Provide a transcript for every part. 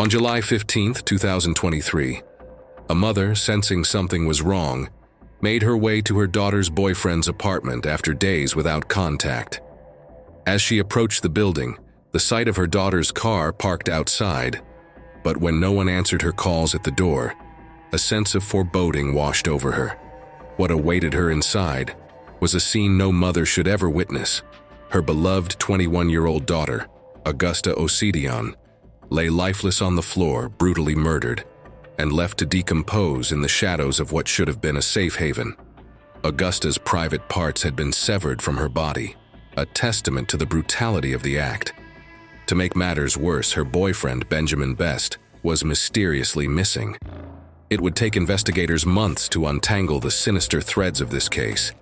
On July 15, 2023, a mother, sensing something was wrong, made her way to her daughter's boyfriend's apartment after days without contact. As she approached the building, the sight of her daughter's car parked outside, but when no one answered her calls at the door, a sense of foreboding washed over her. What awaited her inside was a scene no mother should ever witness. Her beloved 21-year-old daughter, Augusta Osedion, lay lifeless on the floor, brutally murdered, and left to decompose in the shadows of what should have been a safe haven. Augusta's private parts had been severed from her body, a testament to the brutality of the act. To make matters worse, her boyfriend, Benjamin Best, was mysteriously missing. It would take investigators months to untangle the sinister threads of this case,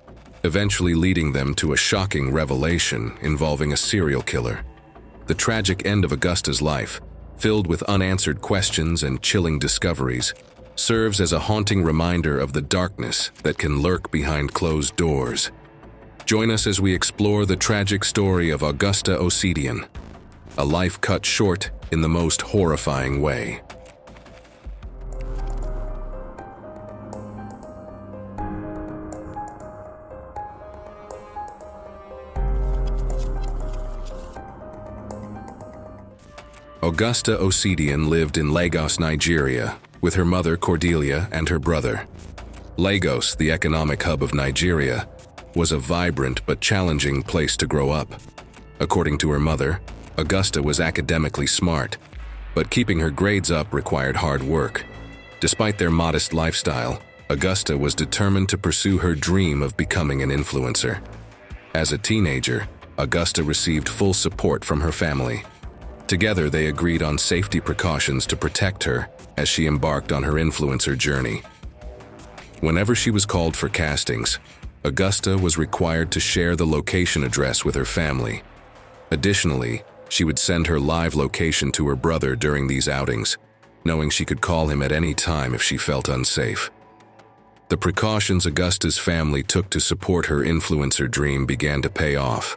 eventually leading them to a shocking revelation involving a serial killer. The tragic end of Augusta's life, filled with unanswered questions and chilling discoveries, serves as a haunting reminder of the darkness that can lurk behind closed doors. Join us as we explore the tragic story of Augusta Osedion, a life cut short in the most horrifying way. Augusta Osedion lived in Lagos, Nigeria, with her mother Cordelia and her brother. Lagos, the economic hub of Nigeria, was a vibrant but challenging place to grow up. According to her mother, Augusta was academically smart, but keeping her grades up required hard work. Despite their modest lifestyle, Augusta was determined to pursue her dream of becoming an influencer. As a teenager, Augusta received full support from her family. Together, they agreed on safety precautions to protect her as she embarked on her influencer journey. Whenever she was called for castings, Augusta was required to share the location address with her family. Additionally, she would send her live location to her brother during these outings, knowing she could call him at any time if she felt unsafe. The precautions Augusta's family took to support her influencer dream began to pay off.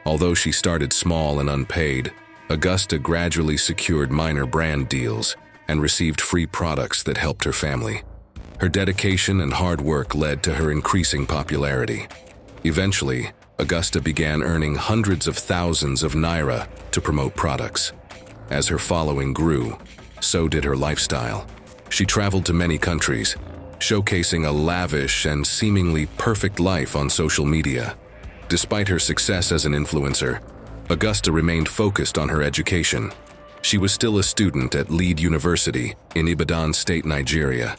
Although she started small and unpaid, Augusta gradually secured minor brand deals and received free products that helped her family. Her dedication and hard work led to her increasing popularity. Eventually, Augusta began earning hundreds of thousands of naira to promote products. As her following grew, so did her lifestyle. She traveled to many countries, showcasing a lavish and seemingly perfect life on social media. Despite her success as an influencer, Augusta remained focused on her education. She was still a student at Lead University in Ibadan State, Nigeria.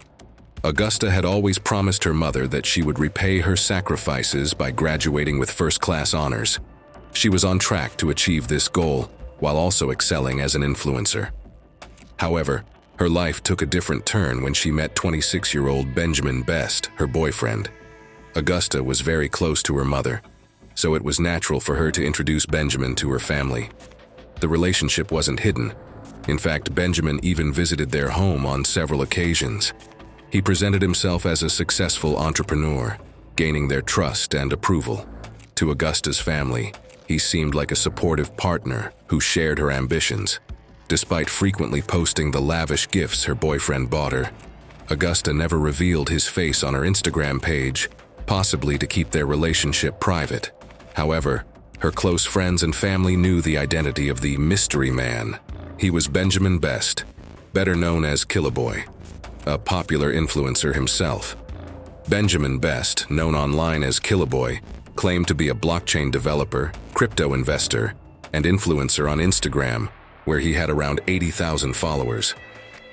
Augusta had always promised her mother that she would repay her sacrifices by graduating with first-class honors. She was on track to achieve this goal while also excelling as an influencer. However, her life took a different turn when she met 26-year-old Benjamin Best, her boyfriend. Augusta was very close to her mother, so it was natural for her to introduce Benjamin to her family. The relationship wasn't hidden. In fact, Benjamin even visited their home on several occasions. He presented himself as a successful entrepreneur, gaining their trust and approval. To Augusta's family, he seemed like a supportive partner who shared her ambitions. Despite frequently posting the lavish gifts her boyfriend bought her, Augusta never revealed his face on her Instagram page, possibly to keep their relationship private. However, her close friends and family knew the identity of the mystery man. He was Benjamin Best, better known as Killboy, a popular influencer himself. Benjamin Best, known online as Killboy, claimed to be a blockchain developer, crypto investor, and influencer on Instagram, where he had around 80,000 followers.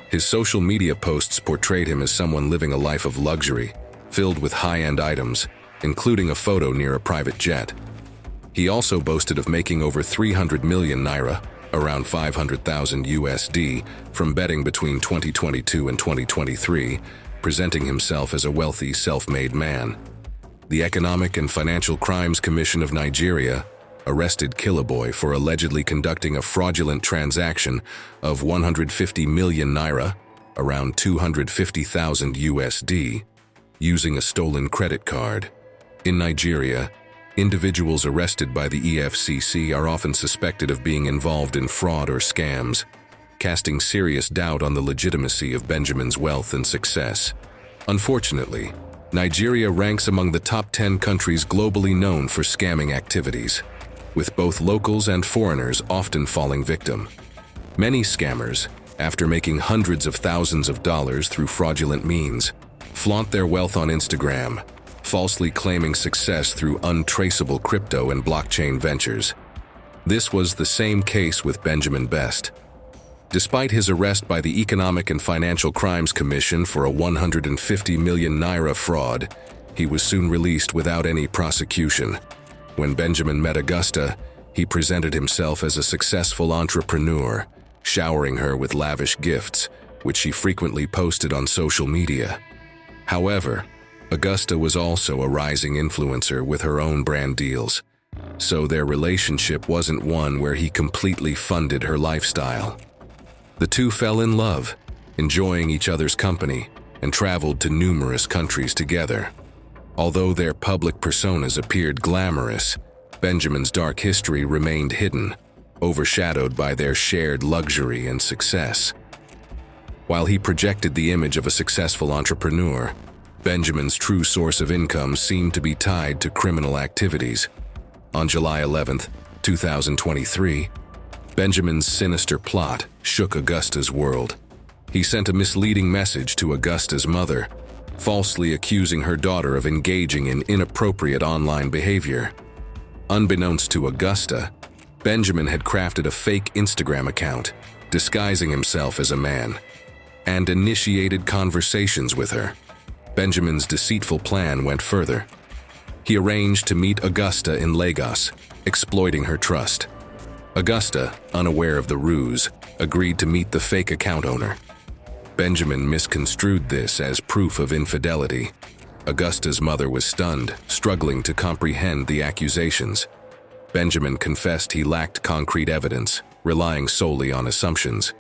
His social media posts portrayed him as someone living a life of luxury, filled with high-end items, including a photo near a private jet. He also boasted of making over 300 million naira, around 500,000 USD, from betting between 2022 and 2023, presenting himself as a wealthy, self-made man. The Economic and Financial Crimes Commission of Nigeria arrested Killboy for allegedly conducting a fraudulent transaction of 150 million naira, around 250,000 USD, using a stolen credit card. In Nigeria, individuals arrested by the EFCC are often suspected of being involved in fraud or scams. casting serious doubt on the legitimacy of Benjamin's wealth and success. Unfortunately, Nigeria ranks among the top 10 countries globally known for scamming activities, with both locals and foreigners often falling victim. Many scammers, after making hundreds of thousands of dollars through fraudulent means, flaunt their wealth on Instagram, falsely claiming success through untraceable crypto and blockchain ventures. This was the same case with Benjamin Best. Despite his arrest by the Economic and Financial Crimes Commission for a 150 million naira fraud, he was soon released without any prosecution. When Benjamin met Augusta, he presented himself as a successful entrepreneur, showering her with lavish gifts, which she frequently posted on social media. However, Augusta was also a rising influencer with her own brand deals, so their relationship wasn't one where he completely funded her lifestyle. The two fell in love, enjoying each other's company, and traveled to numerous countries together. Although their public personas appeared glamorous, Benjamin's dark history remained hidden, overshadowed by their shared luxury and success. While he projected the image of a successful entrepreneur, Benjamin's true source of income seemed to be tied to criminal activities. On July 11, 2023, Benjamin's sinister plot shook Augusta's world. He sent a misleading message to Augusta's mother, falsely accusing her daughter of engaging in inappropriate online behavior. Unbeknownst to Augusta, Benjamin had crafted a fake Instagram account, disguising himself as a man, and initiated conversations with her. Benjamin's deceitful plan went further. He arranged to meet Augusta in Lagos, exploiting her trust. Augusta, unaware of the ruse, agreed to meet the fake account owner. Benjamin misconstrued this as proof of infidelity. Augusta's mother was stunned, struggling to comprehend the accusations. Benjamin confessed he lacked concrete evidence, relying solely on assumptions.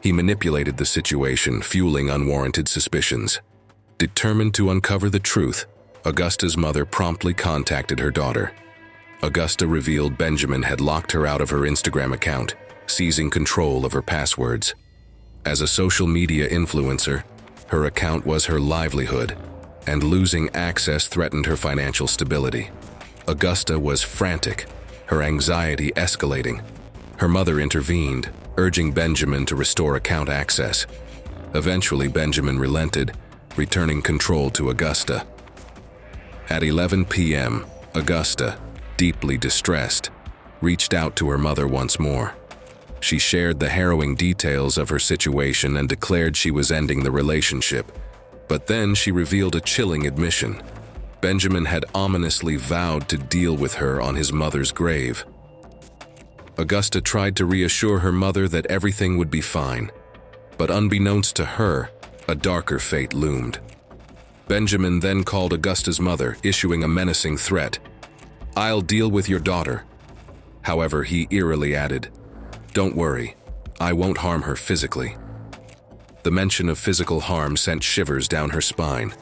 He manipulated the situation, fueling unwarranted suspicions. Determined to uncover the truth, Augusta's mother promptly contacted her daughter. Augusta revealed Benjamin had locked her out of her Instagram account, seizing control of her passwords. As a social media influencer, her account was her livelihood, and losing access threatened her financial stability. Augusta was frantic, her anxiety escalating. Her mother intervened, urging Benjamin to restore account access. Eventually, Benjamin relented, returning control to Augusta. At 11 p.m., Augusta, deeply distressed, reached out to her mother once more. She shared the harrowing details of her situation and declared she was ending the relationship. But then she revealed a chilling admission. Benjamin had ominously vowed to deal with her on his mother's grave. Augusta tried to reassure her mother that everything would be fine, but unbeknownst to her, a darker fate loomed. Benjamin then called Augusta's mother, issuing a menacing threat. "I'll deal with your daughter." However, he eerily added, "Don't worry, I won't harm her physically." The mention of physical harm sent shivers down her spine.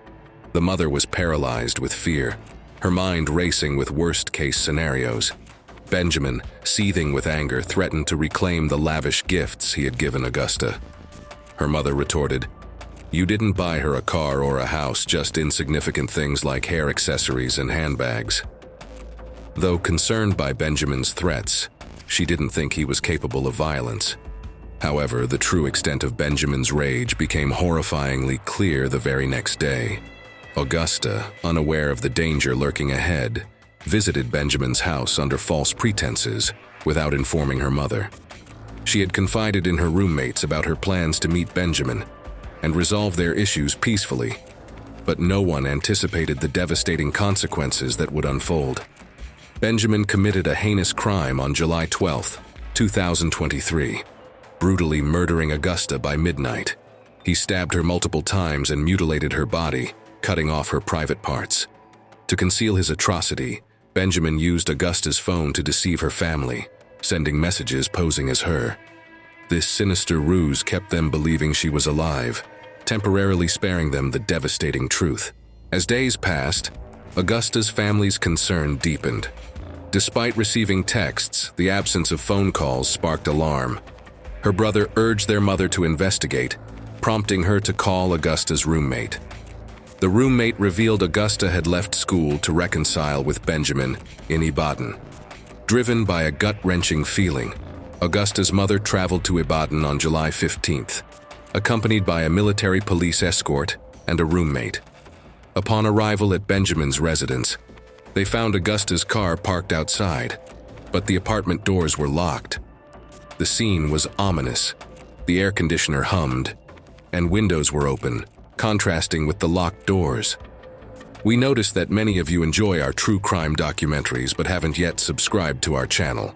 The mother was paralyzed with fear, her mind racing with worst-case scenarios. Benjamin, seething with anger, threatened to reclaim the lavish gifts he had given Augusta. Her mother retorted, "You didn't buy her a car or a house, just insignificant things like hair accessories and handbags." Though concerned by Benjamin's threats, she didn't think he was capable of violence. However, the true extent of Benjamin's rage became horrifyingly clear the very next day. Augusta, unaware of the danger lurking ahead, visited Benjamin's house under false pretenses without informing her mother. She had confided in her roommates about her plans to meet Benjamin and resolve their issues peacefully, but no one anticipated the devastating consequences that would unfold. Benjamin committed a heinous crime on July 12, 2023, brutally murdering Augusta by midnight. He stabbed her multiple times and mutilated her body, cutting off her private parts. To conceal his atrocity, Benjamin used Augusta's phone to deceive her family, sending messages posing as her. This sinister ruse kept them believing she was alive, temporarily sparing them the devastating truth. As days passed, Augusta's family's concern deepened. Despite receiving texts, the absence of phone calls sparked alarm. Her brother urged their mother to investigate, prompting her to call Augusta's roommate. The roommate revealed Augusta had left school to reconcile with Benjamin in Ibadan. Driven by a gut-wrenching feeling, Augusta's mother traveled to Ibadan on July 15th, accompanied by a military police escort and a roommate. Upon arrival at Benjamin's residence, they found Augusta's car parked outside, but the apartment doors were locked. The scene was ominous. The air conditioner hummed, and windows were open, contrasting with the locked doors. We noticed that many of you enjoy our true crime documentaries but haven't yet subscribed to our channel.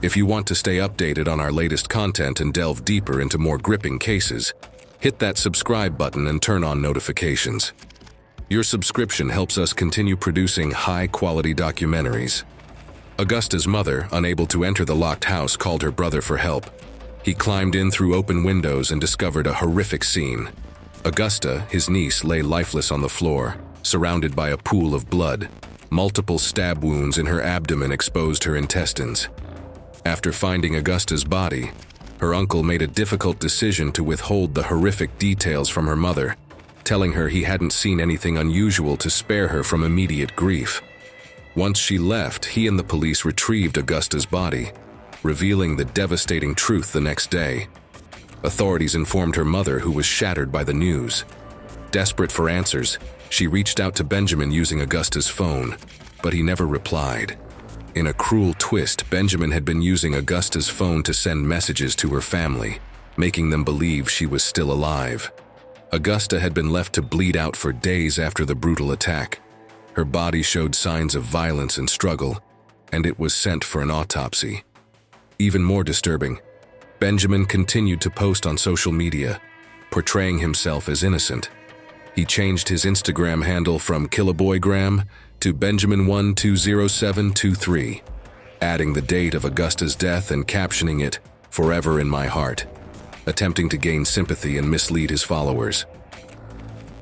If you want to stay updated on our latest content and delve deeper into more gripping cases, hit that subscribe button and turn on notifications. Your subscription helps us continue producing high-quality documentaries. Augusta's mother, unable to enter the locked house, called her brother for help. He climbed in through open windows and discovered a horrific scene. Augusta, his niece, lay lifeless on the floor, surrounded by a pool of blood. Multiple stab wounds in her abdomen exposed her intestines. After finding Augusta's body, her uncle made a difficult decision to withhold the horrific details from her mother, telling her he hadn't seen anything unusual to spare her from immediate grief. Once she left, he and the police retrieved Augusta's body, revealing the devastating truth the next day. Authorities informed her mother, who was shattered by the news. Desperate for answers, she reached out to Benjamin using Augusta's phone, but he never replied. In a cruel twist, Benjamin had been using Augusta's phone to send messages to her family, making them believe she was still alive. Augusta had been left to bleed out for days after the brutal attack. Her body showed signs of violence and struggle, and it was sent for an autopsy. Even more disturbing, Benjamin continued to post on social media, portraying himself as innocent. He changed his Instagram handle from Killaboygram to Benjamin120723, adding the date of Augusta's death and captioning it, "Forever in my heart," attempting to gain sympathy and mislead his followers.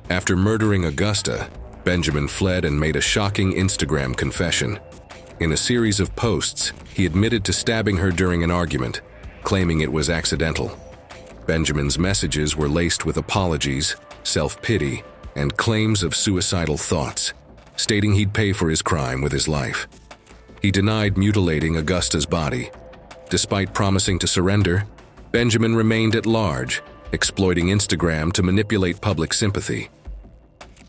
After murdering Augusta, Benjamin fled and made a shocking Instagram confession. In a series of posts, he admitted to stabbing her during an argument, claiming it was accidental. Benjamin's messages were laced with apologies, self-pity, and claims of suicidal thoughts, stating he'd pay for his crime with his life. He denied mutilating Augusta's body. Despite promising to surrender, Benjamin remained at large, exploiting Instagram to manipulate public sympathy.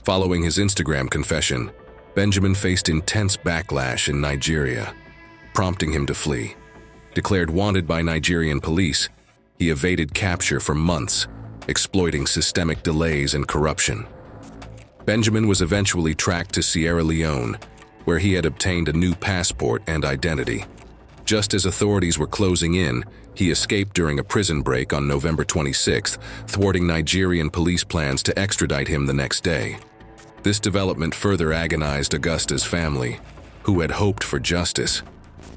Following his Instagram confession, Benjamin faced intense backlash in Nigeria, prompting him to flee. Declared wanted by Nigerian police, he evaded capture for months, exploiting systemic delays and corruption. Benjamin was eventually tracked to Sierra Leone, where he had obtained a new passport and identity. Just as authorities were closing in, he escaped during a prison break on November 26th, thwarting Nigerian police plans to extradite him the next day. This development further agonized Augusta's family, who had hoped for justice.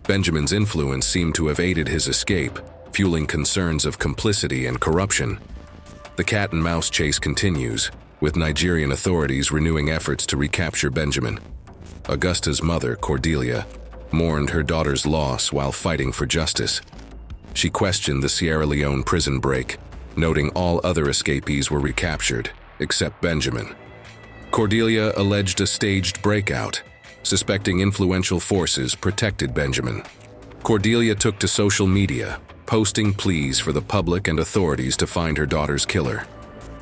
Benjamin's influence seemed to have aided his escape, fueling concerns of complicity and corruption. The cat-and-mouse chase continues, with Nigerian authorities renewing efforts to recapture Benjamin. Augusta's mother, Cordelia, mourned her daughter's loss while fighting for justice. She questioned the Sierra Leone prison break, noting all other escapees were recaptured, except Benjamin. Cordelia alleged a staged breakout, suspecting influential forces protected Benjamin. Cordelia took to social media, posting pleas for the public and authorities to find her daughter's killer.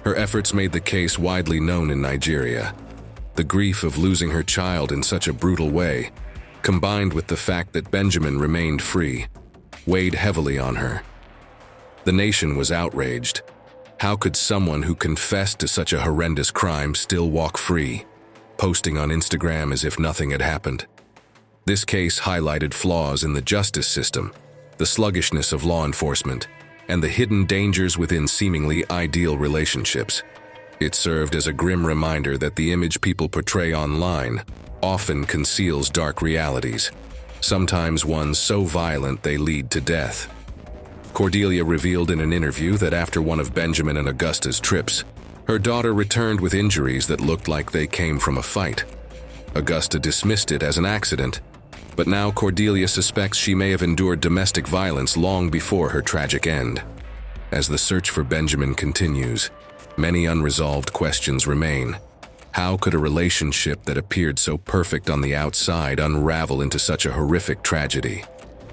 Her efforts made the case widely known in Nigeria. The grief of losing her child in such a brutal way, combined with the fact that Benjamin remained free, weighed heavily on her. The nation was outraged. How could someone who confessed to such a horrendous crime still walk free, posting on Instagram as if nothing had happened? This case highlighted flaws in the justice system, the sluggishness of law enforcement, and the hidden dangers within seemingly ideal relationships. It served as a grim reminder that the image people portray online often conceals dark realities, sometimes ones so violent they lead to death. Cordelia revealed in an interview that after one of Benjamin and Augusta's trips, her daughter returned with injuries that looked like they came from a fight. Augusta dismissed it as an accident, but now Cordelia suspects she may have endured domestic violence long before her tragic end. As the search for Benjamin continues, many unresolved questions remain. How could a relationship that appeared so perfect on the outside unravel into such a horrific tragedy?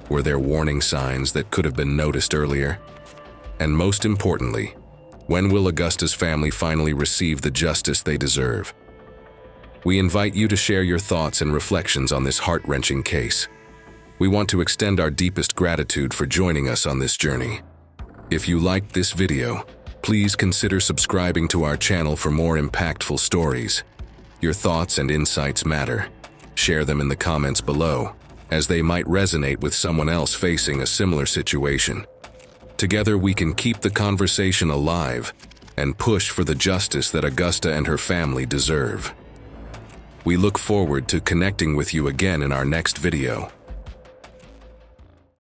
Were there warning signs that could have been noticed earlier? And most importantly, when will Augusta's family finally receive the justice they deserve? We invite you to share your thoughts and reflections on this heart-wrenching case. We want to extend our deepest gratitude for joining us on this journey. If you liked this video, please consider subscribing to our channel for more impactful stories. Your thoughts and insights matter. Share them in the comments below, as they might resonate with someone else facing a similar situation. Together we can keep the conversation alive and push for the justice that Augusta and her family deserve. We look forward to connecting with you again in our next video.